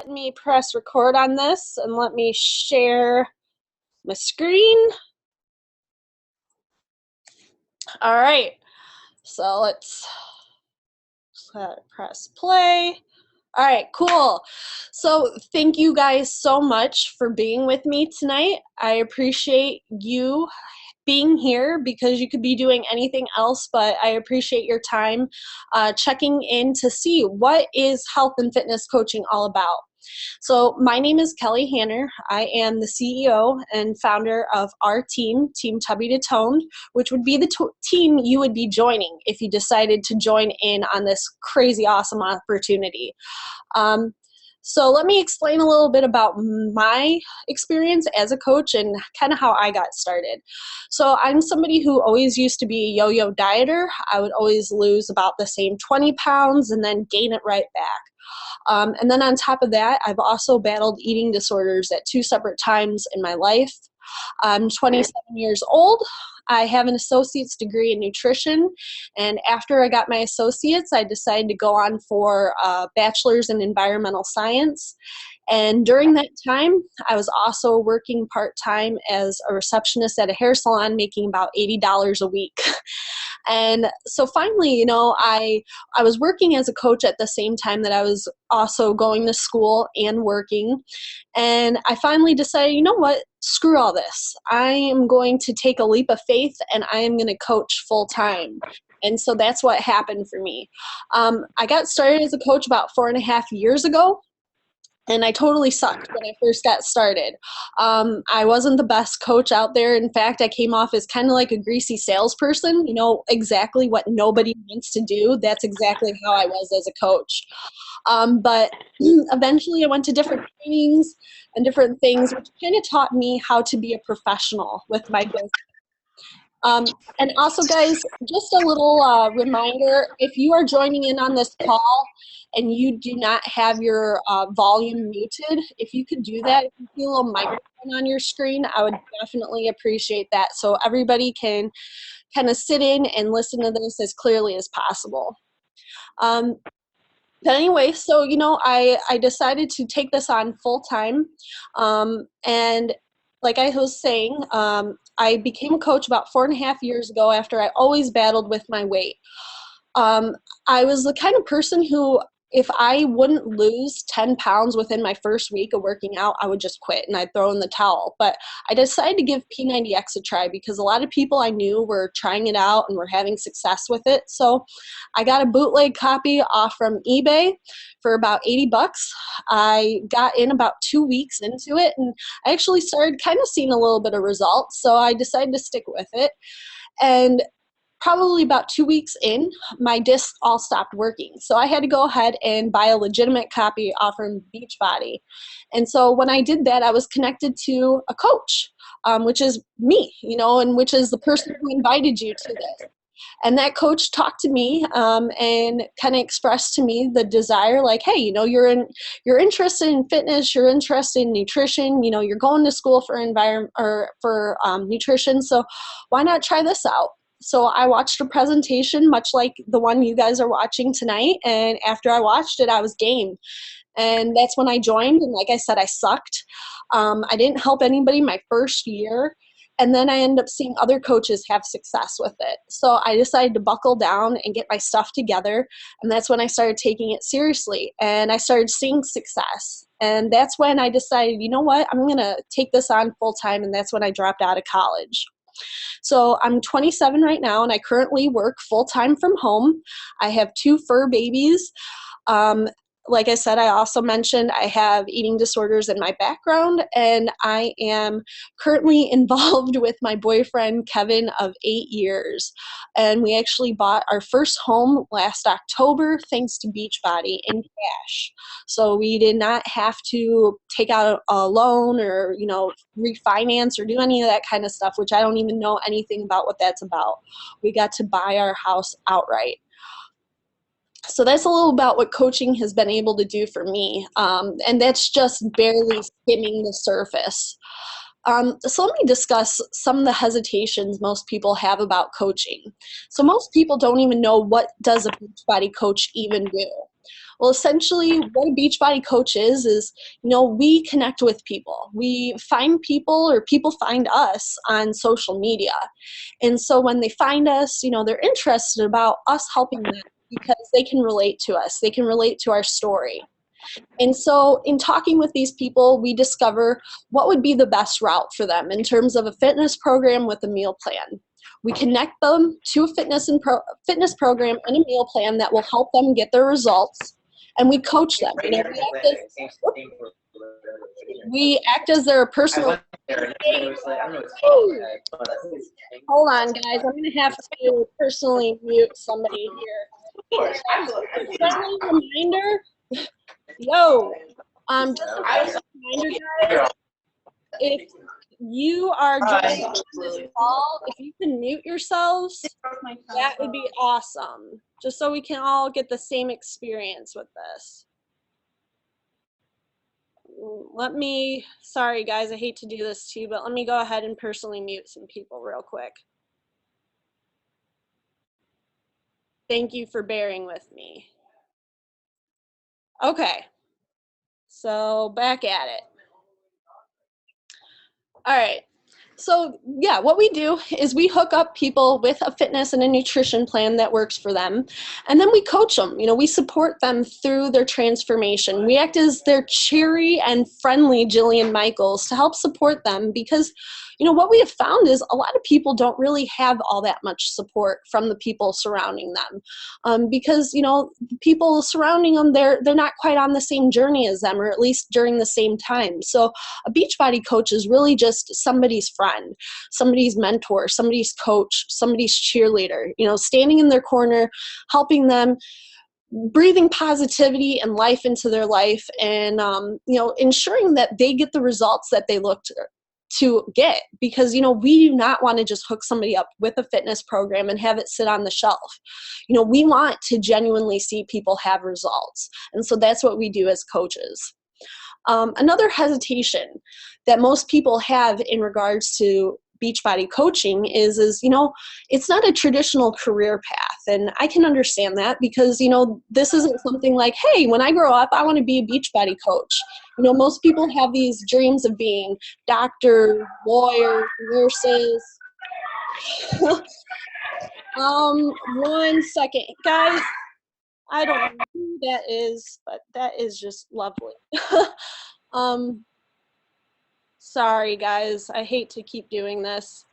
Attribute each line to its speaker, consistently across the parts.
Speaker 1: Let me press record on this and let me share my screen. All right, so let's press play. All right, cool. So thank you guys so much for being with me tonight. I appreciate you being here because you could be doing anything else, but I appreciate your time checking in to see what is health and fitness coaching all about. So my name is Kelly Hanner. I am the CEO and founder of our team, Team Tubby to Toned, which would be the team you would be joining if you decided to join in on this crazy awesome opportunity. So let me explain a little bit about my experience as a coach and kind of how I got started. So I'm somebody who always used to be a yo-yo dieter. I would always lose about the same 20 pounds and then gain it right back. And then on top of that, I've also battled eating disorders at 2 separate times in my life. I'm 27 years old. I have an associate's degree in nutrition, and after I got my associate's, I decided to go on for a bachelor's in environmental science. And during that time, I was also working part-time as a receptionist at a hair salon, making about $80 a week. And so finally, I was working as a coach at the same time that I was also going to school and working. And I finally decided, you know what, screw all this. I am going to take a leap of faith and I am going to coach full time. And so that's what happened for me. I got started as a coach about 4.5 years ago. And I totally sucked when I first got started. I wasn't the best coach out there. In fact, I came off as kind of like a greasy salesperson, exactly what nobody wants to do. That's exactly how I was as a coach. But eventually I went to different trainings and different things, which kind of taught me how to be a professional with my business. And also, guys, just a little reminder, if you are joining in on this call and you do not have your volume muted, if you could do that, if you see a little microphone on your screen, I would definitely appreciate that so everybody can kind of sit in and listen to this as clearly as possible. But anyway, so, I decided to take this on full time. And like I was saying, I became a coach about 4.5 years ago after I always battled with my weight. I was the kind of person who, if I wouldn't lose 10 pounds within my first week of working out, I would just quit and I'd throw in the towel. But I decided to give P90X a try because a lot of people I knew were trying it out and were having success with it. So I got a bootleg copy off from eBay for about $80. I got in about 2 weeks into it and I actually started kind of seeing a little bit of results. So I decided to stick with it. And probably about 2 weeks in, my discs all stopped working. So I had to go ahead and buy a legitimate copy off from Beachbody. And so when I did that, I was connected to a coach, which is me, and which is the person who invited you to this. And that coach talked to me and kind of expressed to me the desire, like, hey, you're interested in fitness, you're interested in nutrition, you're going to school for nutrition, so why not try this out? So I watched a presentation much like the one you guys are watching tonight, and after I watched it, I was game. And that's when I joined, and like I said, I sucked. I didn't help anybody my first year, and then I ended up seeing other coaches have success with it. So I decided to buckle down and get my stuff together, and that's when I started taking it seriously, and I started seeing success. And that's when I decided, you know what, I'm going to take this on full time, and that's when I dropped out of college. So I'm 27 right now, and I currently work full-time from home. I have 2 fur babies. Like I said, I also mentioned I have eating disorders in my background, and I am currently involved with my boyfriend, Kevin, of 8 years. And we actually bought our first home last October thanks to Beachbody in cash. So we did not have to take out a loan or, refinance or do any of that kind of stuff, which I don't even know anything about what that's about. We got to buy our house outright. So that's a little about what coaching has been able to do for me, and that's just barely skimming the surface. So let me discuss some of the hesitations most people have about coaching. So most people don't even know, what does a Beachbody coach even do? Well, essentially what a Beachbody Coach is, we connect with people. We find people, or people find us on social media. And so when they find us, they're interested about us helping them because they can relate to us. They can relate to our story. And so in talking with these people, we discover what would be the best route for them in terms of a fitness program with a meal plan. We connect them to a fitness program and a meal plan that will help them get their results, and we coach them. We act as their personal. Hold on, guys. I'm going to have to personally mute somebody here. Friendly reminder. Yo, just a reminder, guys, if you are joining this call, if you can mute yourselves, that would be awesome, just so we can all get the same experience with this. Sorry guys, I hate to do this to you, but let me go ahead and personally mute some people real quick. Thank you for bearing with me. Okay, so back at it. All right. So yeah, what we do is we hook up people with a fitness and a nutrition plan that works for them. And then we coach them, we support them through their transformation. We act as their cheery and friendly Jillian Michaels to help support them, because what we have found is a lot of people don't really have all that much support from the people surrounding them, because the people surrounding them, they're not quite on the same journey as them, or at least during the same time. So a Beachbody coach is really just somebody's friend, somebody's mentor, somebody's coach, somebody's cheerleader, standing in their corner, helping them, breathing positivity and life into their life, and ensuring that they get the results that they look to get, because we do not want to just hook somebody up with a fitness program and have it sit on the shelf. We want to genuinely see people have results, and so that's what we do as coaches. Another hesitation that most people have in regards to Beachbody coaching is it's not a traditional career path. And I can understand that, because, this isn't something like, hey, when I grow up, I want to be a Beachbody coach. Most people have these dreams of being doctors, lawyers, nurses. 1 second, guys. I don't know who that is, but that is just lovely. Sorry guys, I hate to keep doing this.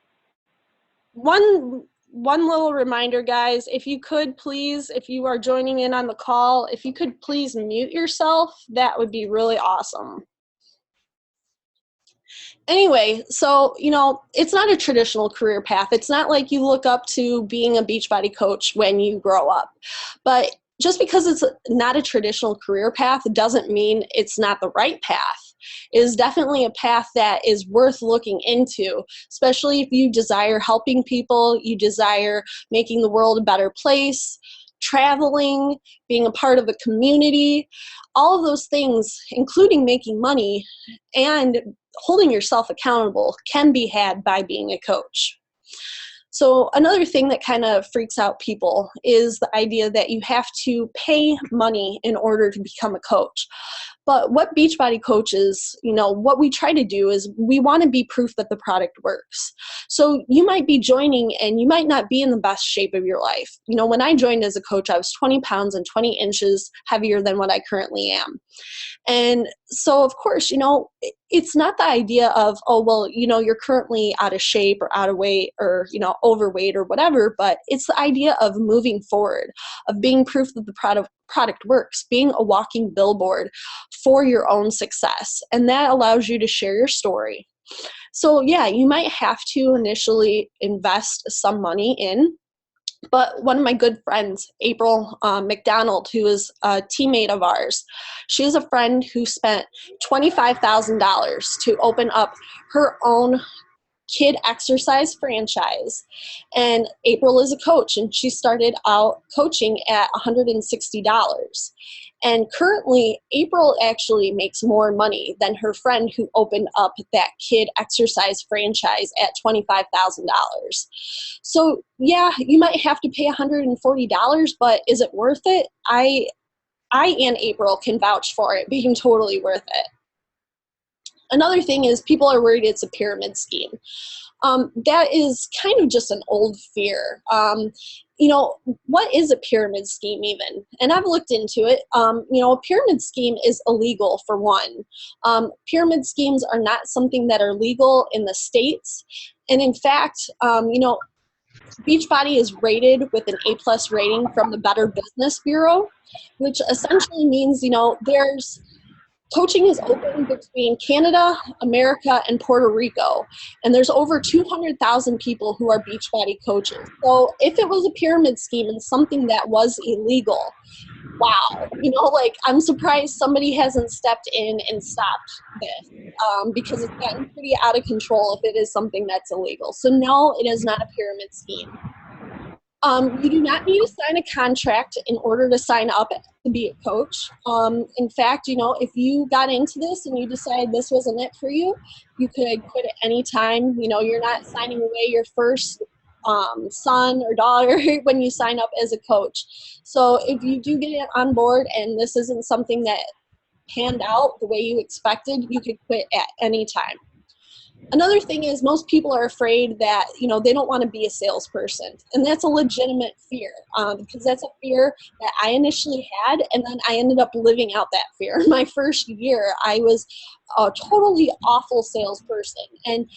Speaker 1: One little reminder, guys, if you could please, if you are joining in on the call, if you could please mute yourself, that would be really awesome. Anyway, so, it's not a traditional career path. It's not like you look up to being a Beachbody coach when you grow up. But just because it's not a traditional career path doesn't mean it's not the right path. It is definitely a path that is worth looking into, especially if you desire helping people, you desire making the world a better place, traveling, being a part of a community. All of those things, including making money and holding yourself accountable, can be had by being a coach. So another thing that kind of freaks out people is the idea that you have to pay money in order to become a coach. But what Beachbody coaches, what we try to do is we want to be proof that the product works. So you might be joining and you might not be in the best shape of your life. When I joined as a coach, I was 20 pounds and 20 inches heavier than what I currently am. And so, of course, it's not the idea of, oh, well, you're currently out of shape or out of weight or, overweight or whatever, but it's the idea of moving forward, of being proof that the product works, being a walking billboard for your own success. And that allows you to share your story. So yeah, you might have to initially invest some money in. But one of my good friends, April McDonald, who is a teammate of ours, she is a friend who spent $25,000 to open up her own kid exercise franchise. And April is a coach, and she started out coaching at $160. And currently, April actually makes more money than her friend who opened up that kid exercise franchise at $25,000. So yeah, you might have to pay $140, but is it worth it? I I and April can vouch for it being totally worth it. Another thing is people are worried it's a pyramid scheme. That is kind of just an old fear. What is a pyramid scheme even? And I've looked into it. A pyramid scheme is illegal for one. Pyramid schemes are not something that are legal in the States. And in fact, Beachbody is rated with an A+ rating from the Better Business Bureau, which essentially means, coaching is open between Canada, America, and Puerto Rico. And there's over 200,000 people who are Beachbody coaches. So if it was a pyramid scheme and something that was illegal, wow. I'm surprised somebody hasn't stepped in and stopped this because it's gotten pretty out of control if it is something that's illegal. So no, it is not a pyramid scheme. You do not need to sign a contract in order to sign up to be a coach. In fact, if you got into this and you decide this wasn't it for you, you could quit at any time. You're not signing away your first son or daughter when you sign up as a coach. So if you do get on board and this isn't something that panned out the way you expected, you could quit at any time. Another thing is most people are afraid that, they don't want to be a salesperson. And that's a legitimate fear because that's a fear that I initially had. And then I ended up living out that fear. My first year, I was a totally awful salesperson. And,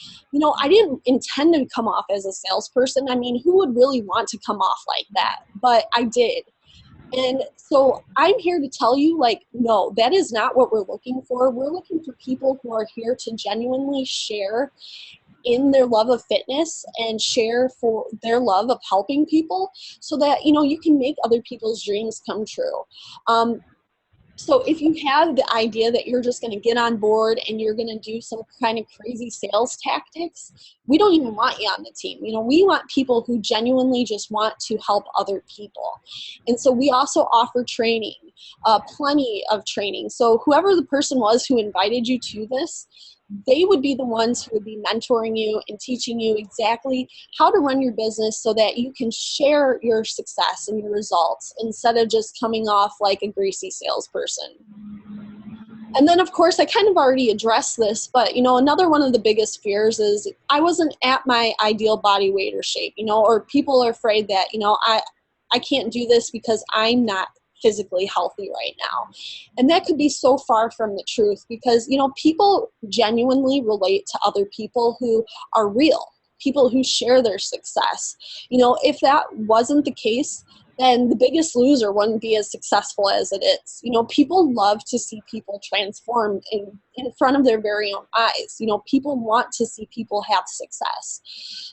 Speaker 1: I didn't intend to come off as a salesperson. I mean, who would really want to come off like that? But I did. And so I'm here to tell you, no, that is not what we're looking for. We're looking for people who are here to genuinely share in their love of fitness and share for their love of helping people so that, you can make other people's dreams come true. So if you have the idea that you're just going to get on board and you're going to do some kind of crazy sales tactics, we don't even want you on the team. We want people who genuinely just want to help other people. And so we also offer training, plenty of training. So whoever the person was who invited you to this, they would be the ones who would be mentoring you and teaching you exactly how to run your business so that you can share your success and your results instead of just coming off like a greasy salesperson. And then, of course, I kind of already addressed this, but, another one of the biggest fears is I wasn't at my ideal body weight or shape, or people are afraid that, I can't do this because I'm not physically healthy right now. And that could be so far from the truth because, people genuinely relate to other people who are real, people who share their success. If that wasn't the case, then the Biggest Loser wouldn't be as successful as it is. People love to see people transformed in front of their very own eyes. People want to see people have success.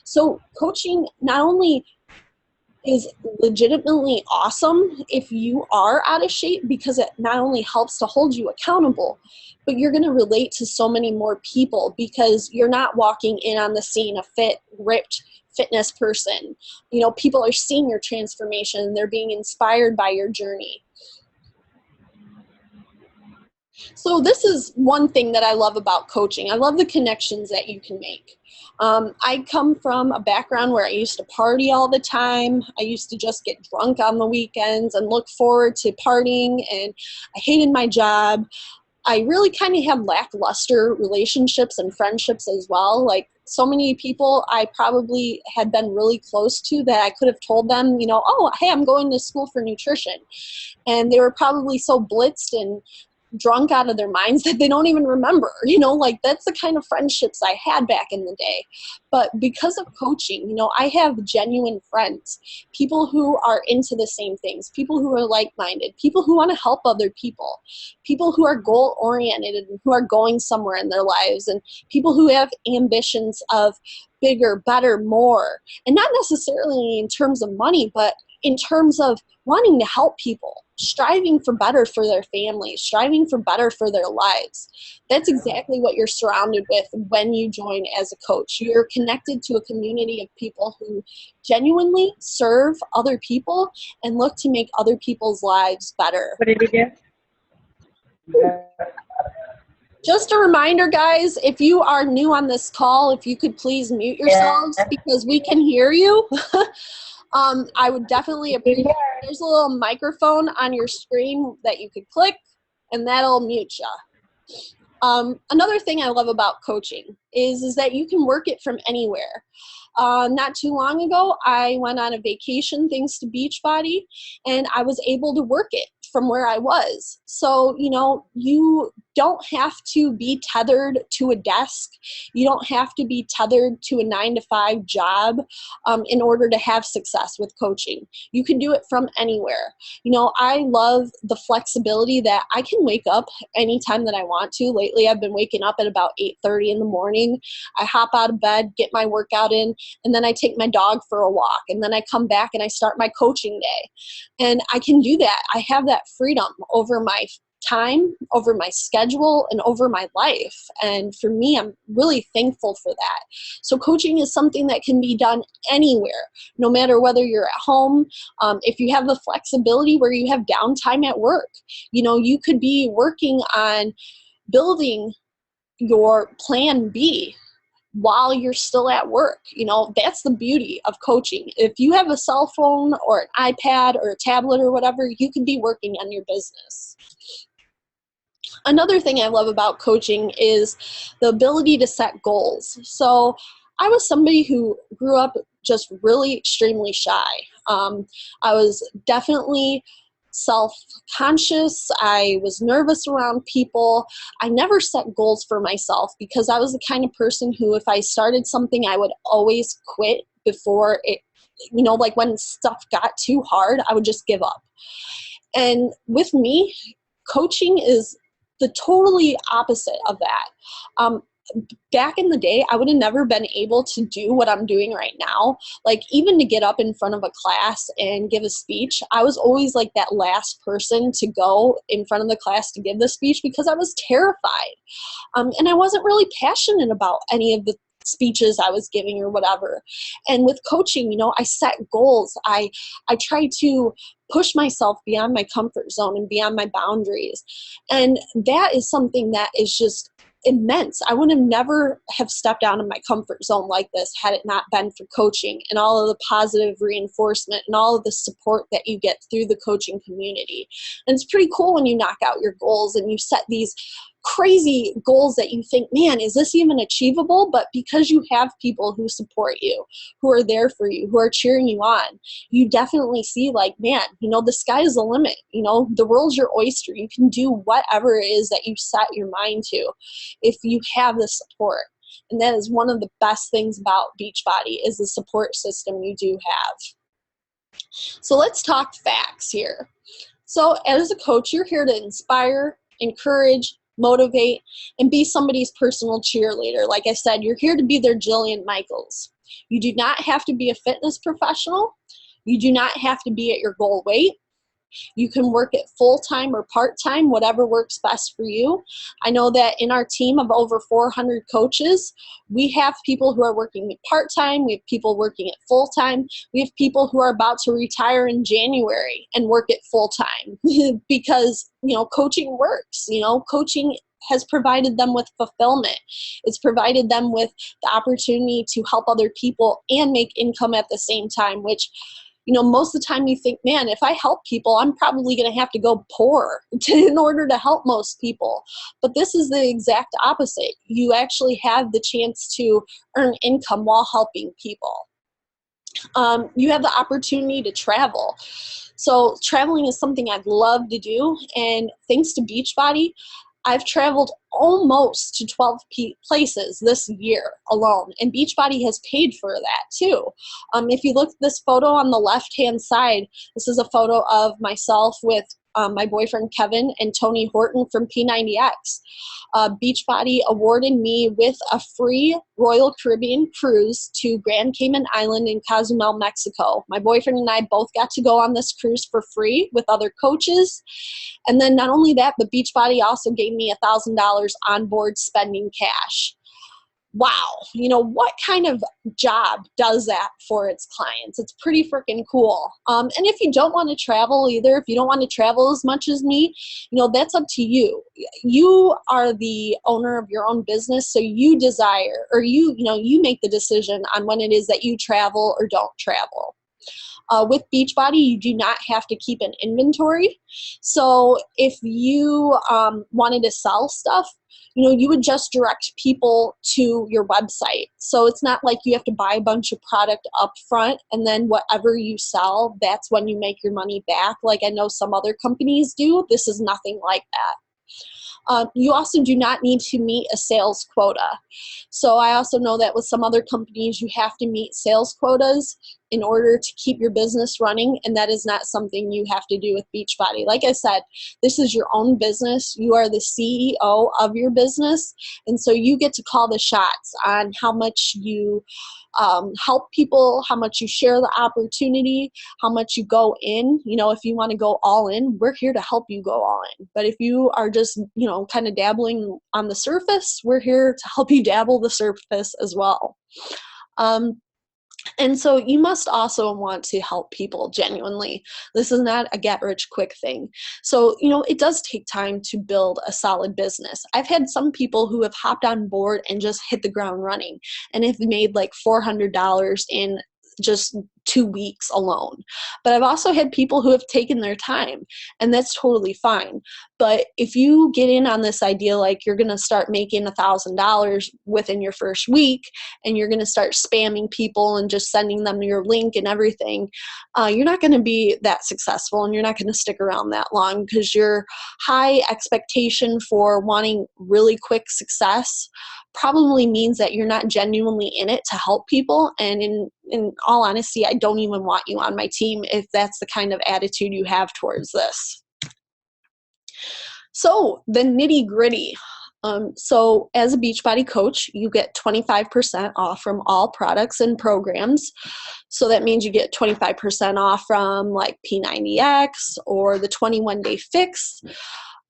Speaker 1: So coaching not only is legitimately awesome if you are out of shape because it not only helps to hold you accountable, but you're going to relate to so many more people because you're not walking in on the scene a fit, ripped fitness person. People are seeing your transformation. They're being inspired by your journey. So this is one thing that I love about coaching. I love the connections that you can make. I come from a background where I used to party all the time. I used to just get drunk on the weekends and look forward to partying, and I hated my job. I really kind of had lackluster relationships and friendships as well. So many people I probably had been really close to that I could have told them, oh, hey, I'm going to school for nutrition. And they were probably so blitzed and drunk out of their minds that they don't even remember, that's the kind of friendships I had back in the day. But because of coaching, I have genuine friends, people who are into the same things, people who are like-minded, people who want to help other people, people who are goal-oriented and who are going somewhere in their lives, and people who have ambitions of bigger, better, more, and not necessarily in terms of money, but in terms of wanting to help people, striving for better for their families, striving for better for their lives. That's exactly what you're surrounded with when you join as a coach. You're connected to a community of people who genuinely serve other people and look to make other people's lives better.
Speaker 2: What did you do?
Speaker 1: Just a reminder, guys, if you are new on this call, if you could please mute yourselves because we can hear you. I would definitely appreciate There's a little microphone on your screen that you could click, and that'll mute you. Another thing I love about coaching is that you can work it from anywhere. Not too long ago, I went on a vacation thanks to Beachbody, and I was able to work it from where I was. So, you know, you don't have to be tethered to a desk. You don't have to be tethered to a 9-to-5 job in order to have success with coaching. You can do it from anywhere. You know, I love the flexibility that I can wake up anytime that I want to. Lately, I've been waking up at about 8:30 in the morning. I hop out of bed, get my workout in, and then I take my dog for a walk, and then I come back and I start my coaching day. And I can do that. I have that freedom over my time, over my schedule, and over my life. And for me, I'm really thankful for that. So coaching is something that can be done anywhere, no matter whether you're at home. If you have the flexibility where you have downtime at work, you know, you could be working on building your plan B while you're still at work. You know, that's the beauty of coaching. If you have a cell phone or an iPad or a tablet or whatever, you can be working on your business. Another thing I love about coaching is the ability to set goals. So I was somebody who grew up just really extremely shy. I was definitely self-conscious. I was nervous around people. I never set goals for myself because I was the kind of person who, if I started something, I would always quit before it, you know, like when stuff got too hard, I would just give up. And with me, coaching is the totally opposite of that. Back in the day, I would have never been able to do what I'm doing right now. Like, even to get up in front of a class and give a speech, I was always like that last person to go in front of the class to give the speech because I was terrified. And I wasn't really passionate about any of the speeches I was giving or whatever. And with coaching, you know, I set goals. I try to push myself beyond my comfort zone and beyond my boundaries. And that is something that is just immense. I would have never have stepped out of my comfort zone like this had it not been for coaching and all of the positive reinforcement and all of the support that you get through the coaching community. And it's pretty cool when you knock out your goals and you set these crazy goals that you think, man, is this even achievable? But because you have people who support you, who are there for you, who are cheering you on, you definitely see like, man, you know, the sky is the limit. You know, the world's your oyster. You can do whatever it is that you set your mind to if you have the support. And that is one of the best things about Beachbody is the support system you do have. So let's talk facts here. So as a coach, you're here to inspire, encourage, motivate, and be somebody's personal cheerleader. Like I said, you're here to be their Jillian Michaels. You do not have to be a fitness professional. You do not have to be at your goal weight. You can work it full-time or part-time, whatever works best for you. I know that in our team of over 400 coaches, we have people who are working it part-time. We have people working it full-time. We have people who are about to retire in January and work it full-time because, you know, coaching works. You know, coaching has provided them with fulfillment. It's provided them with the opportunity to help other people and make income at the same time, which, you know, most of the time you think, man, if I help people, I'm probably going to have to go poor in order to help most people. But this is the exact opposite. You actually have the chance to earn income while helping people. You have the opportunity to travel. So traveling is something I'd love to do. And thanks to Beachbody, I've traveled almost to 12 places this year alone, and Beachbody has paid for that too. If you look at this photo on the left-hand side, this is a photo of myself with my boyfriend Kevin and Tony Horton from P90X. Beachbody awarded me with a free Royal Caribbean cruise to Grand Cayman Island in Cozumel, Mexico. My boyfriend and I both got to go on this cruise for free with other coaches. And then not only that, but Beachbody also gave me $1,000 on board spending cash. Wow, you know, what kind of job does that for its clients? It's pretty freaking cool. And if you don't want to travel either, if you don't want to travel as much as me, you know, that's up to you. You are the owner of your own business, so you desire, or you know, you make the decision on when it is that you travel or don't travel. With Beachbody, you do not have to keep an inventory. So if you wanted to sell stuff, you would just direct people to your website. So it's not like you have to buy a bunch of product up front and then whatever you sell, that's when you make your money back. Like I know some other companies do. This is nothing like that. You also do not need to meet a sales quota. So I also know that with some other companies, you have to meet sales quotas in order to keep your business running, and that is not something you have to do with Beachbody. Like I said, this is your own business. You are the CEO of your business, and so you get to call the shots on how much you help people, how much you share the opportunity, how much you go in. If you want to go all in, we're here to help you go all in. But if you are just, kind of dabbling on the surface, we're here to help you dabble the surface as well. And so you must also want to help people genuinely. This is not a get rich quick thing. So, it does take time to build a solid business. I've had some people who have hopped on board and just hit the ground running and have made like $400 in just 2 weeks alone. But I've also had people who have taken their time, and that's totally fine. But if you get in on this idea like you're going to start making $1,000 within your first week and you're going to start spamming people and just sending them your link and everything, you're not going to be that successful, and you're not going to stick around that long because your high expectation for wanting really quick success probably means that you're not genuinely in it to help people. And in all honesty, I don't even want you on my team if that's the kind of attitude you have towards this. So the nitty gritty. So as a Beachbody coach, you get 25% off from all products and programs. So that means you get 25% off from like P90X or the 21-day fix.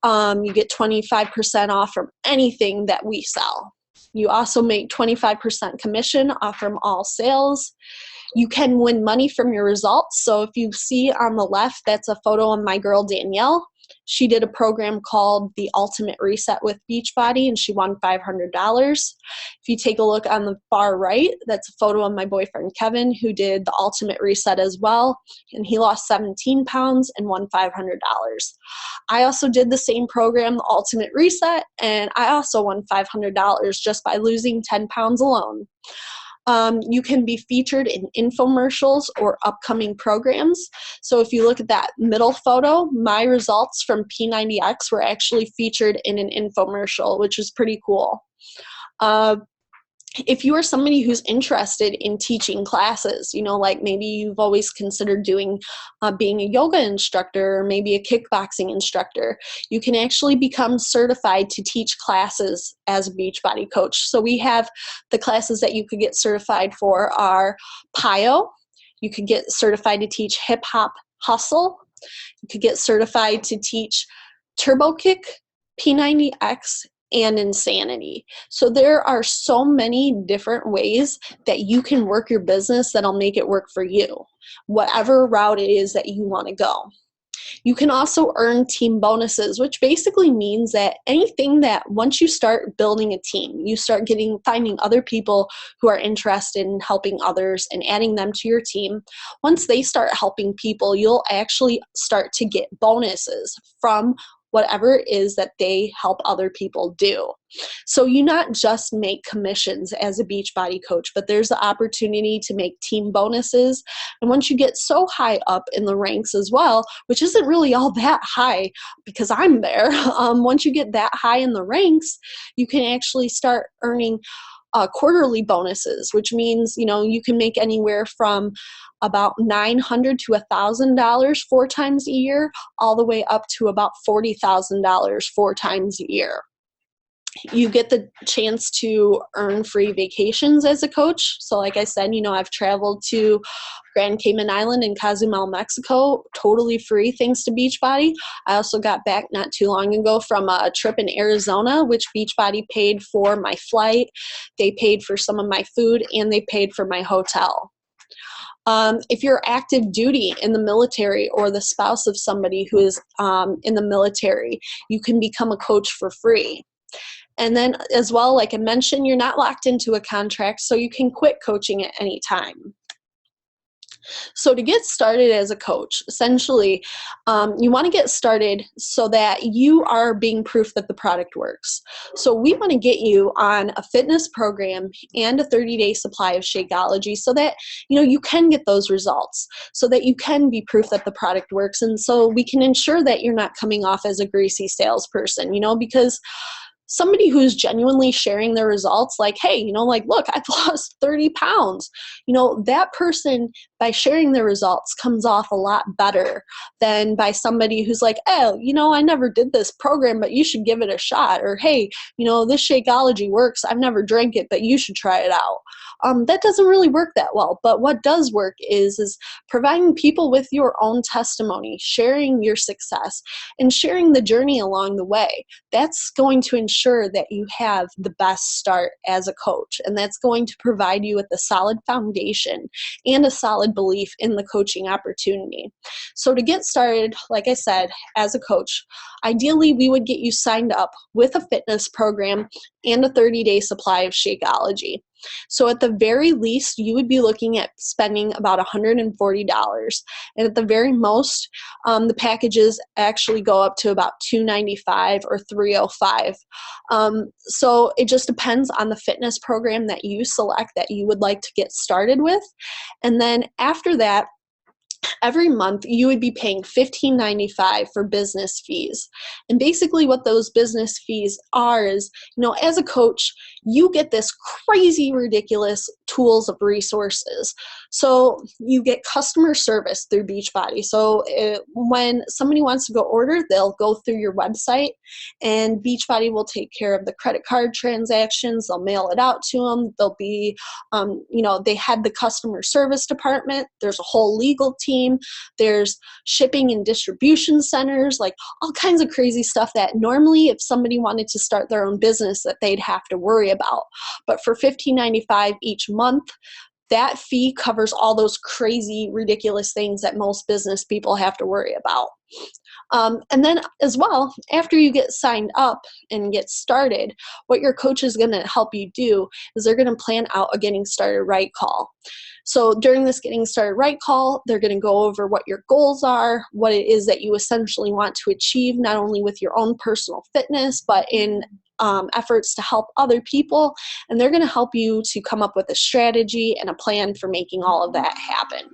Speaker 1: You get 25% off from anything that we sell. You also make 25% commission off from all sales. You can win money from your results. So if you see on the left, that's a photo of my girl Danielle. She did a program called the Ultimate Reset with Beachbody, and she won $500. If you take a look on the far right, that's a photo of my boyfriend Kevin, who did the Ultimate Reset as well, and he lost 17 pounds and won $500. I also did the same program, the Ultimate Reset, and I also won $500 just by losing 10 pounds alone. You can be featured in infomercials or upcoming programs. So if you look at that middle photo, my results from P90X were actually featured in an infomercial, which is pretty cool. If you are somebody who's interested in teaching classes, like maybe you've always considered doing being a yoga instructor or maybe a kickboxing instructor, you can actually become certified to teach classes as a Beachbody coach. So we have the classes that you could get certified for are PIO. You could get certified to teach hip hop hustle. You could get certified to teach turbo kick, P90X, and insanity. So there are so many different ways that you can work your business that'll make it work for you, whatever route it is that you want to go. You can also earn team bonuses, which basically means that anything that once you start building a team, you start finding other people who are interested in helping others and adding them to your team. Once they start helping people, you'll actually start to get bonuses from whatever it is that they help other people do. So you not just make commissions as a Beachbody coach, but there's the opportunity to make team bonuses. And once you get so high up in the ranks as well, which isn't really all that high because I'm there, once you get that high in the ranks, you can actually start earning quarterly bonuses, which means, you can make anywhere from about $900 to $1,000 4 times a year, all the way up to about $40,000 4 times a year. You get the chance to earn free vacations as a coach. So like I said, I've traveled to Grand Cayman Island and Cozumel, Mexico, totally free thanks to Beachbody. I also got back not too long ago from a trip in Arizona, which Beachbody paid for my flight. They paid for some of my food, and they paid for my hotel. If you're active duty in the military or the spouse of somebody who is in the military, you can become a coach for free. And then as well, like I mentioned, you're not locked into a contract, so you can quit coaching at any time. So to get started as a coach, essentially, you want to get started so that you are being proof that the product works. So we want to get you on a fitness program and a 30-day supply of Shakeology so that you can get those results, so that you can be proof that the product works, and so we can ensure that you're not coming off as a greasy salesperson. Because somebody who's genuinely sharing their results, like, hey, like, look, I've lost 30 pounds. That person, by sharing their results, comes off a lot better than by somebody who's like, oh, I never did this program, but you should give it a shot. Or, hey, this Shakeology works. I've never drank it, but you should try it out. That doesn't really work that well. But what does work is providing people with your own testimony, sharing your success, and sharing the journey along the way. That's going to ensure that you have the best start as a coach, and that's going to provide you with a solid foundation and a solid belief in the coaching opportunity. So to get started, like I said, as a coach, ideally we would get you signed up with a fitness program and a 30-day supply of Shakeology. So at the very least, you would be looking at spending about $140. And at the very most, the packages actually go up to about $295 or $305. So it just depends on the fitness program that you select that you would like to get started with. And then after that, every month you would be paying $15.95 for business fees. And basically what those business fees are is, as a coach, you get this crazy, ridiculous tools of resources. So you get customer service through Beachbody. So when somebody wants to go order, they'll go through your website, and Beachbody will take care of the credit card transactions. They'll mail it out to them. They'll be, they had the customer service department. There's a whole legal team. There's shipping and distribution centers, like all kinds of crazy stuff that normally if somebody wanted to start their own business that they'd have to worry about. But for $15.95 each month, that fee covers all those crazy, ridiculous things that most business people have to worry about. And then as well, after you get signed up and get started, what your coach is going to help you do is they're going to plan out a getting started right call. So during this getting started right call, they're going to go over what your goals are, what it is that you essentially want to achieve, not only with your own personal fitness, but in efforts to help other people. And they're going to help you to come up with a strategy and a plan for making all of that happen.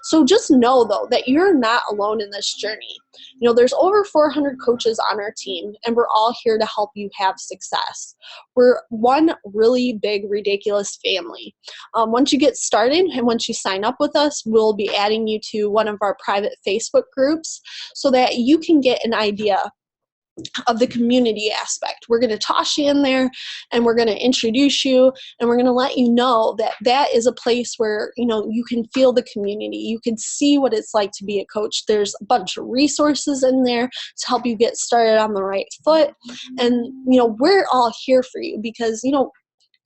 Speaker 1: So just know, though, that you're not alone in this journey. There's over 400 coaches on our team, and we're all here to help you have success. We're one really big, ridiculous family. Once you get started and once you sign up with us, we'll be adding you to one of our private Facebook groups so that you can get an idea of the community aspect. We're going to toss you in there, and we're going to introduce you, and we're going to let you know that that is a place where you can feel the community. You can see what it's like to be a coach. There's a bunch of resources in there to help you get started on the right foot, and we're all here for you because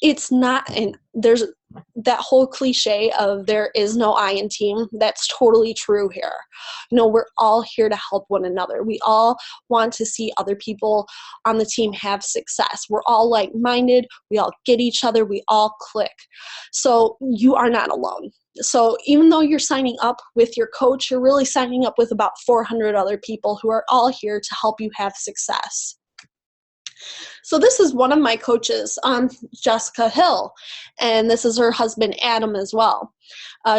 Speaker 1: it's not, and there's that whole cliche of there is no I in team. That's totally true here. We're all here to help one another. We all want to see other people on the team have success. We're all like-minded. We all get each other. We all click. So you are not alone. So even though you're signing up with your coach, you're really signing up with about 400 other people who are all here to help you have success. So this is one of my coaches, Jessica Hill, and this is her husband, Adam, as well.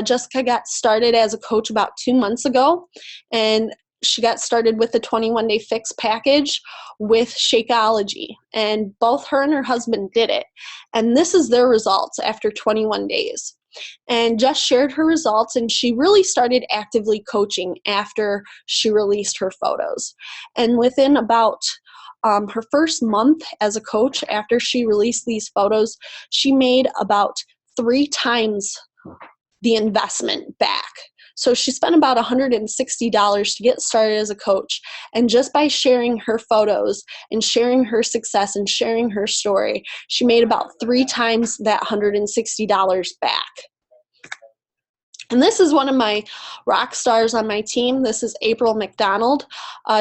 Speaker 1: Jessica got started as a coach about 2 months ago, and she got started with the 21-day fix package with Shakeology, and both her and her husband did it. And this is their results after 21 days. And Jess shared her results, and she really started actively coaching after she released her photos. And within about her first month as a coach, after she released these photos, she made about 3 times the investment back. So she spent about $160 to get started as a coach. And just by sharing her photos and sharing her success and sharing her story, she made about 3 times that $160 back. And this is one of my rock stars on my team. This is April McDonald.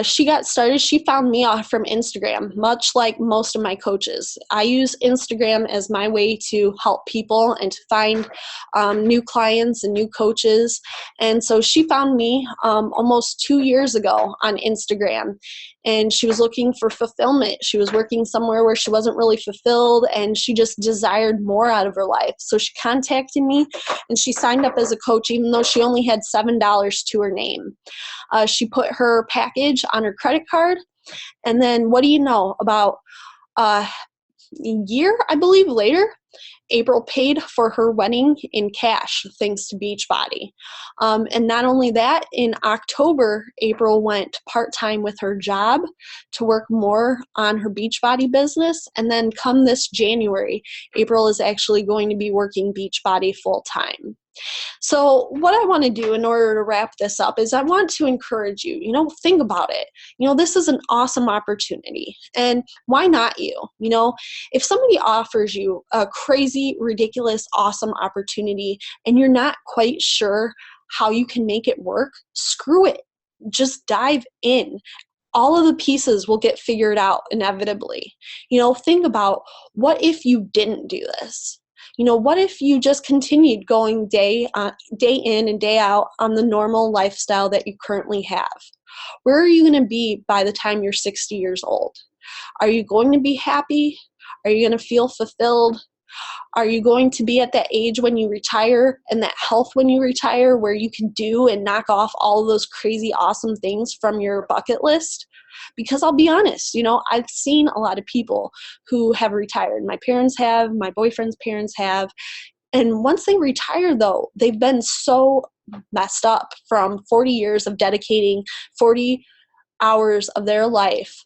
Speaker 1: She got started, she found me off from Instagram, much like most of my coaches. I use Instagram as my way to help people and to find new clients and new coaches. And so she found me almost 2 years ago on Instagram. And she was looking for fulfillment. She was working somewhere where she wasn't really fulfilled, and she just desired more out of her life. So she contacted me, and she signed up as a coach, even though she only had $7 to her name. She put her package on her credit card, and then what do you know? About a year, I believe, later, April paid for her wedding in cash thanks to Beachbody. And not only that, in October, April went part-time with her job to work more on her Beachbody business. And then come this January, April is actually going to be working Beachbody full-time. So what I want to do in order to wrap this up is I want to encourage you, think about it. This is an awesome opportunity, and why not you? If somebody offers you a crazy, ridiculous, awesome opportunity and you're not quite sure how you can make it work, screw it. Just dive in. All of the pieces will get figured out inevitably. Think about, what if you didn't do this? What if you just continued going day in and day out on the normal lifestyle that you currently have? Where are you going to be by the time you're 60 years old? Are you going to be happy? Are you going to feel fulfilled? Are you going to be at that age when you retire and that health when you retire where you can do and knock off all of those crazy awesome things from your bucket list? Because I'll be honest, I've seen a lot of people who have retired. My parents have, my boyfriend's parents have. And once they retire, though, they've been so messed up from 40 years of dedicating 40 hours of their life,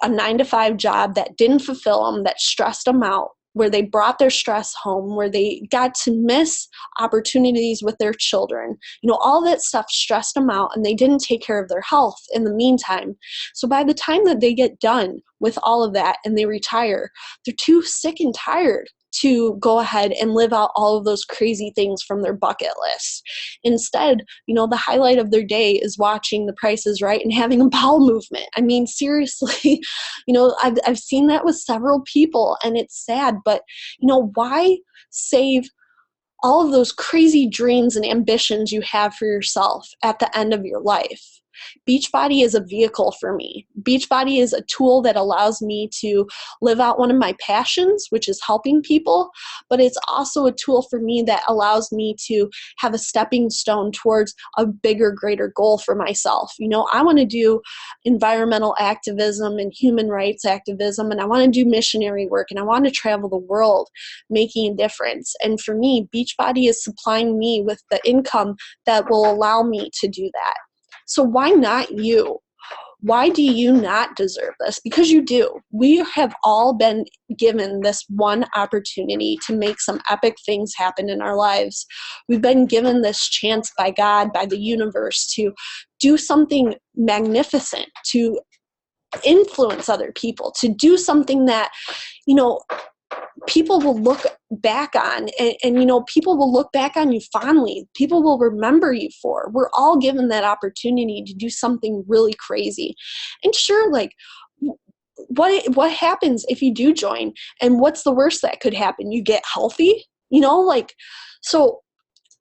Speaker 1: a 9-to-5 job that didn't fulfill them, that stressed them out, where they brought their stress home, where they got to miss opportunities with their children. All that stuff stressed them out, and they didn't take care of their health in the meantime. So by the time that they get done with all of that and they retire, they're too sick and tired to go ahead and live out all of those crazy things from their bucket list. Instead, the highlight of their day is watching The Price is Right and having a bowel movement. I mean, seriously, I've seen that with several people, and it's sad, but why save all of those crazy dreams and ambitions you have for yourself at the end of your life? Beachbody is a vehicle for me. Beachbody is a tool that allows me to live out one of my passions, which is helping people, but it's also a tool for me that allows me to have a stepping stone towards a bigger, greater goal for myself. I want to do environmental activism and human rights activism, and I want to do missionary work, and I want to travel the world making a difference. And for me, Beachbody is supplying me with the income that will allow me to do that. So why not you? Why do you not deserve this? Because you do. We have all been given this one opportunity to make some epic things happen in our lives. We've been given this chance by God, by the universe, to do something magnificent, to influence other people, to do something that, people will look back on, and people will look back on you fondly. People will remember you for. We're all given that opportunity to do something really crazy. And sure, what happens if you do join? And what's the worst that could happen? You get healthy, so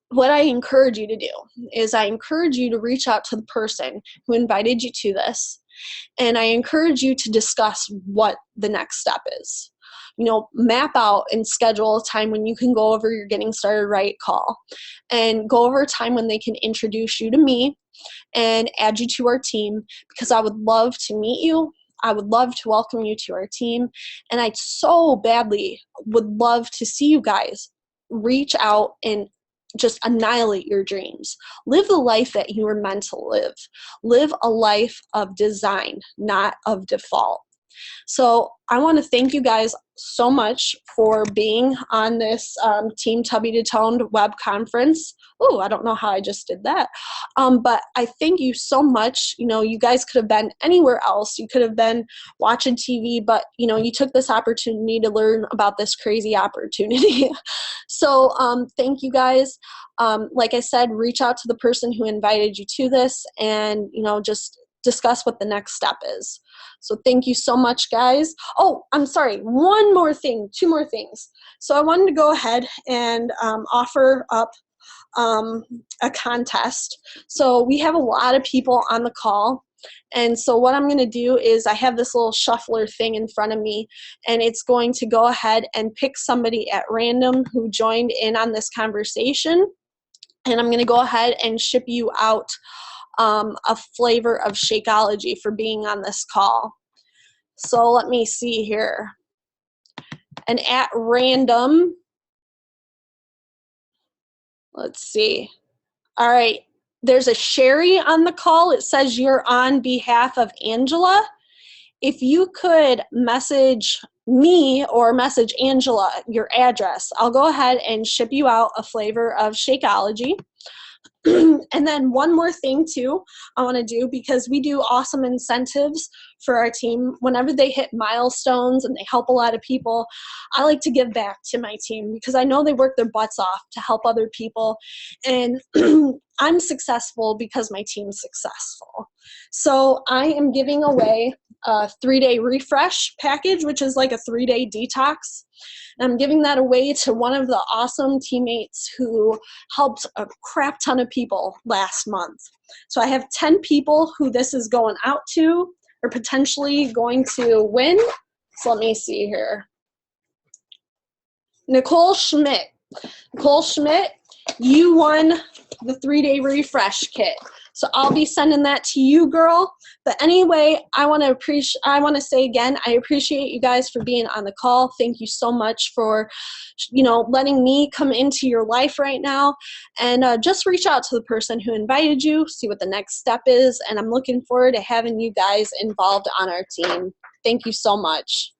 Speaker 1: what I encourage you to do is I encourage you to reach out to the person who invited you to this, and I encourage you to discuss what the next step is. Map out and schedule a time when you can go over your Getting Started Right call, and go over a time when they can introduce you to me and add you to our team, because I would love to meet you. I would love to welcome you to our team, and I so badly would love to see you guys reach out and just annihilate your dreams. Live the life that you were meant to live. Live a life of design, not of default. So I want to thank you guys so much for being on this Team Tubby to Toned web conference. Oh, I don't know how I just did that. But I thank you so much. You know, you guys could have been anywhere else. You could have been watching TV, but, you know, you took this opportunity to learn about this crazy opportunity. So thank you guys. Like I said, reach out to the person who invited you to this and, you know, just discuss what the next step is. So thank you so much, guys. Oh, I'm sorry. One more thing, two more things. So I wanted to go ahead and offer up a contest. So we have a lot of people on the call. And so what I'm going to do is I have this little shuffler thing in front of me, and it's going to go ahead and pick somebody at random who joined in on this conversation. And I'm going to go ahead and ship you out a flavor of Shakeology for being on this call. So let me see here. And at random, let's see. All right, there's a Sherry on the call. It says you're on behalf of Angela. If you could message me or message Angela your address, I'll go ahead and ship you out a flavor of Shakeology. And then one more thing too I want to do, because we do awesome incentives for our team. Whenever they hit milestones and they help a lot of people, I like to give back to my team because I know they work their butts off to help other people. And I'm successful because my team's successful. So I am giving away a 3-day refresh package, which is like a 3-day detox. I'm giving that away to one of the awesome teammates who helped a crap ton of people last month. So I have 10 people who this is going out to or potentially going to win. So let me see here. Nicole Schmidt. Nicole Schmidt, you won the 3-day refresh kit. So I'll be sending that to you, girl. But anyway, I want to say again, I appreciate you guys for being on the call. Thank you so much for, you know, letting me come into your life right now. And just reach out to the person who invited you, see what the next step is. And I'm looking forward to having you guys involved on our team. Thank you so much.